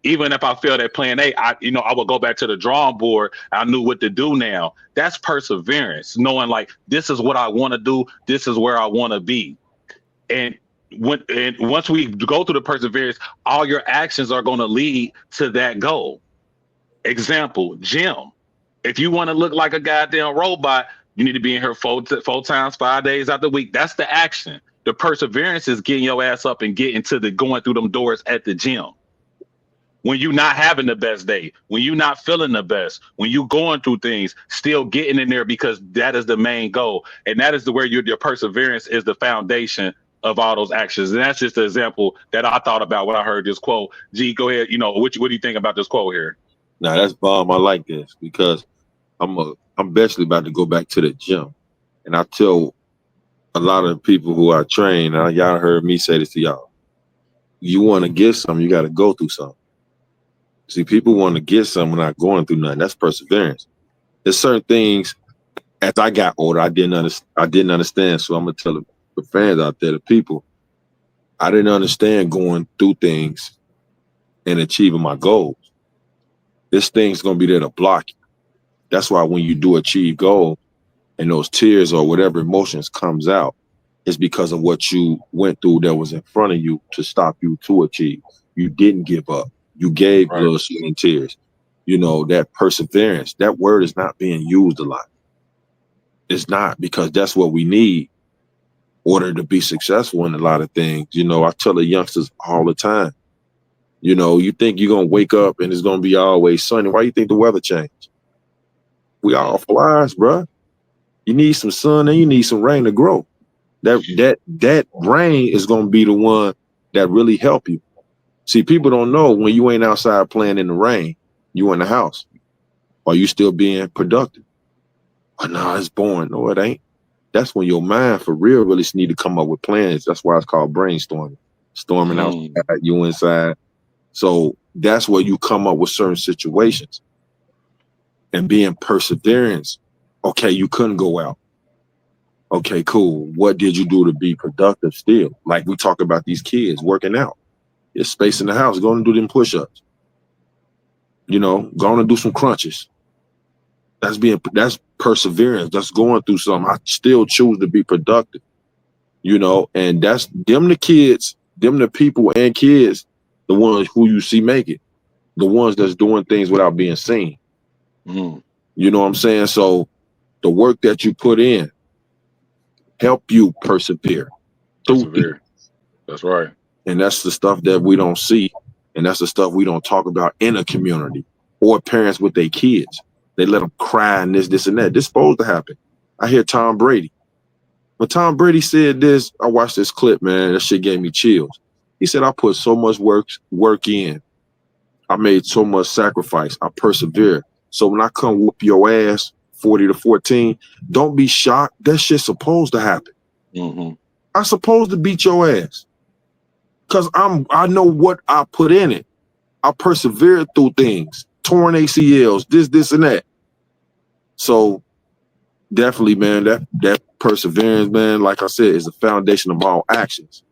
Even if I failed at plan A, I would go back to the drawing board. I knew what to do now. That's perseverance, knowing like this is what I want to do, this is where I want to be. And once we go through the perseverance, all your actions are going to lead to that goal. Example, gym. If you want to look like a goddamn robot, you need to be in here four times, 5 days out the week. That's the action. The perseverance is getting your ass up and getting to the going through them doors at the gym. When you're not having the best day, when you're not feeling the best, when you're going through things, still getting in there because that is the main goal. And that is where your perseverance is the foundation of all those actions. And that's just an example that I thought about when I heard this quote. G, go ahead. What do you think about this quote here? Nah, that's bomb. I like this because I'm basically about to go back to the gym. And I tell a lot of the people who I train, y'all heard me say this to y'all. You want to get something, you got to go through something. See, people want to get something without going through nothing. That's perseverance. There's certain things, as I got older, I didn't understand. So I'm going to tell the fans out there, the people, I didn't understand going through things and achieving my goals. This thing's going to be there to block you. That's why when you do achieve goals and those tears or whatever emotions comes out, it's because of what you went through that was in front of you to stop you to achieve. You didn't give up. You gave blood, sweat, and tears. That perseverance, that word is not being used a lot. It's not, because that's what we need in order to be successful in a lot of things. I tell the youngsters all the time, you think you're going to wake up and it's going to be always sunny. Why do you think the weather changed? We all flies, bro. You need some sun and you need some rain to grow. That rain is going to be the one that really help you. See, people don't know when you ain't outside playing in the rain, you in the house. Are you still being productive? Oh, no, it's boring. No, it ain't. That's when your mind for real really need to come up with plans. That's why it's called brainstorming. Storming outside, you inside. So that's where you come up with certain situations. And being perseverance, okay, you couldn't go out. Okay, cool. What did you do to be productive still? Like we talk about these kids working out. There's space in the house. Go and do them push-ups. Go and do some crunches. That's perseverance. That's going through something. I still choose to be productive. And that's them the kids, them the people and kids, the ones who you see make it. The ones that's doing things without being seen. You know what I'm saying? So the work that you put in help you persevere. That's right. And that's the stuff that we don't see. And that's the stuff we don't talk about in a community or parents with their kids. They let them cry and this and that. This is supposed to happen. I hear Tom Brady. When Tom Brady said this, I watched this clip, man. That shit gave me chills. He said, I put so much work in. I made so much sacrifice. I persevered. So when I come whoop your ass 40-14, don't be shocked. That shit's supposed to happen. I'm supposed to beat your ass. Because I know what I put in it. I persevered through things. Torn ACLs, this and that. So definitely, man, that perseverance, man, like I said, is the foundation of all actions.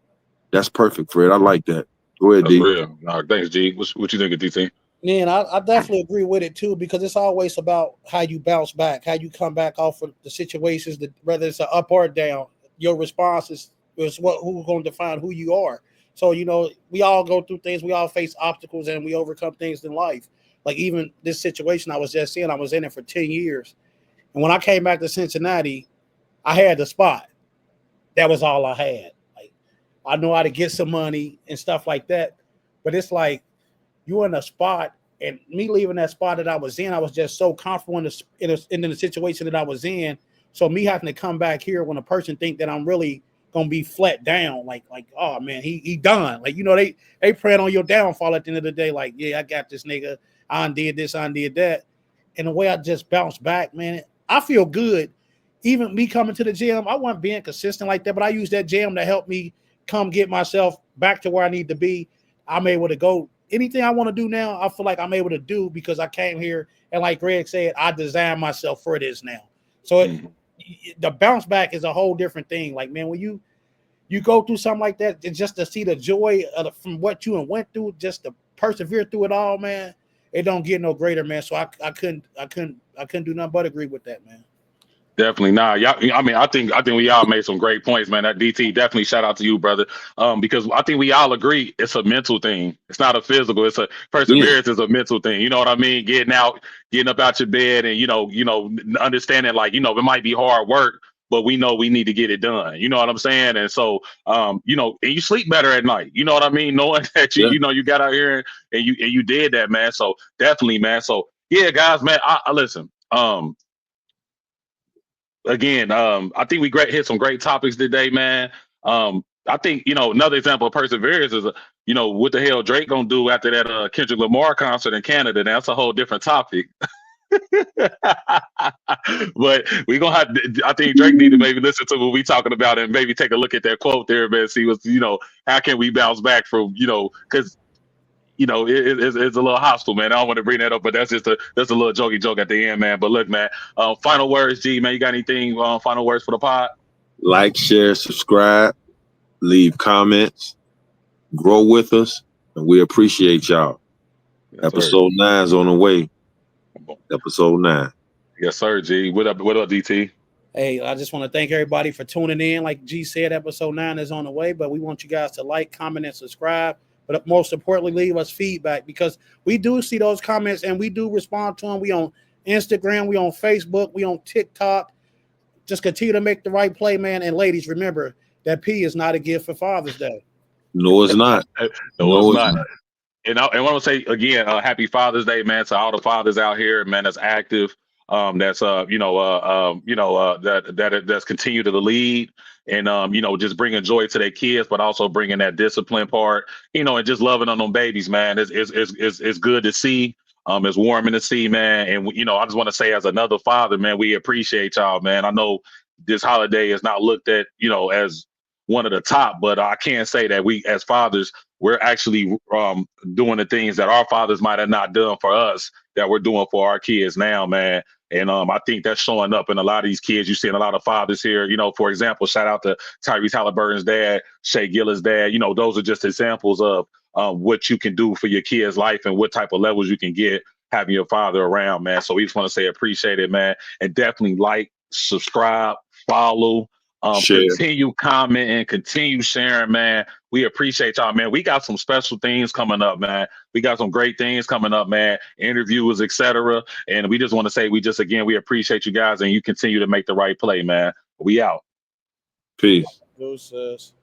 That's perfect, Fred. I like that. Go ahead, D. Real. No, thanks, G. What you think of DT? Man, I definitely agree with it too, because it's always about how you bounce back, how you come back off of the situations, that whether it's an up or down, your response is who's going to define who you are. So, we all go through things, we all face obstacles, and we overcome things in life. Like even this situation I was just in, I was in it for 10 years. And when I came back to Cincinnati, I had the spot. That was all I had. Like, I know how to get some money and stuff like that. But it's like, you're in a spot, and me leaving that spot that I was in, I was just so comfortable in the situation that I was in. So me having to come back here when a person think that I'm really gonna be flat down, like oh man, he done. Like, you know, they praying on your downfall at the end of the day, like, yeah, I got this nigga, I undid this, I undid that. And the way I just bounced back, man, I feel good. Even me coming to the gym, I wasn't being consistent like that, but I use that gym to help me come get myself back to where I need to be. I'm able to go anything I want to do now. I feel like I'm able to do because I came here, and like Greg said, I designed myself for this now. So the bounce back is a whole different thing. Like, man, when you go through something like that, and just to see the joy from what you went through, just to persevere through it all, man, it don't get no greater, man. So I couldn't do nothing but agree with that, man. Definitely not. Y'all, I mean, I think we all made some great points, man. That DT, definitely shout out to you, brother. Because I think we all agree it's a mental thing. It's not a physical. It's a perseverance is a mental thing. You know what I mean? Getting up out your bed, and you know, understanding, like, you know, it might be hard work, but we know we need to get it done. You know what I'm saying? And so, you know, and you sleep better at night. You know what I mean? Knowing that you know, you got out here and you did that, man. So definitely, man. So yeah, guys, man. I listen. Again, I think we hit some great topics today, man. I think, you know, another example of perseverance is, you know, what the hell Drake gonna do after that Kendrick Lamar concert in Canada? That's a whole different topic. But we gonna have. I think Drake need to maybe listen to what we talking about and maybe take a look at that quote there, man. See what's, you know, how can we bounce back from, you know, because, you know, it's a little hostile, man. I don't want to bring that up, but that's a little jokey joke at the end, man. But look, man, final words, G, man. You got anything? Final words for the pod? Like, share, subscribe, leave comments, grow with us, and we appreciate y'all. Yes, Episode 9 is on the way. Episode 9. Yes, sir, G. What up, DT? Hey, I just want to thank everybody for tuning in. Like G said, episode 9 is on the way, but we want you guys to like, comment, and subscribe. But most importantly, leave us feedback, because we do see those comments and we do respond to them. We on Instagram, we on Facebook, we on TikTok. Just continue to make the right play, man. And ladies, remember that P is not a gift for Father's Day. No, it's not. No, it's not. And I want to say again, happy Father's Day, man, to all the fathers out here, man, that's active. That's that's continue to lead, and you know, just bringing joy to their kids, but also bringing that discipline part, you know, and just loving on them babies, man. It's good to see. It's warming to see, man. And you know, I just want to say, as another father, man, we appreciate y'all, man. I know this holiday is not looked at, you know, as one of the top, but I can't say that we, as fathers, we're actually doing the things that our fathers might have not done for us, that we're doing for our kids now, man. And I think that's showing up in a lot of these kids. You're seeing a lot of fathers here. You know, for example, shout out to Tyrese Halliburton's dad, Shea Gillis' dad. You know, those are just examples of what you can do for your kid's life and what type of levels you can get having your father around, man. So we just want to say appreciate it, man. And definitely like, subscribe, follow, continue commenting, continue sharing, man. We appreciate y'all, man. We got some special things coming up, man. We got some great things coming up, man. Interviews, etc. And we just want to say, we appreciate you guys, and you continue to make the right play, man. We out. Peace. Deuces.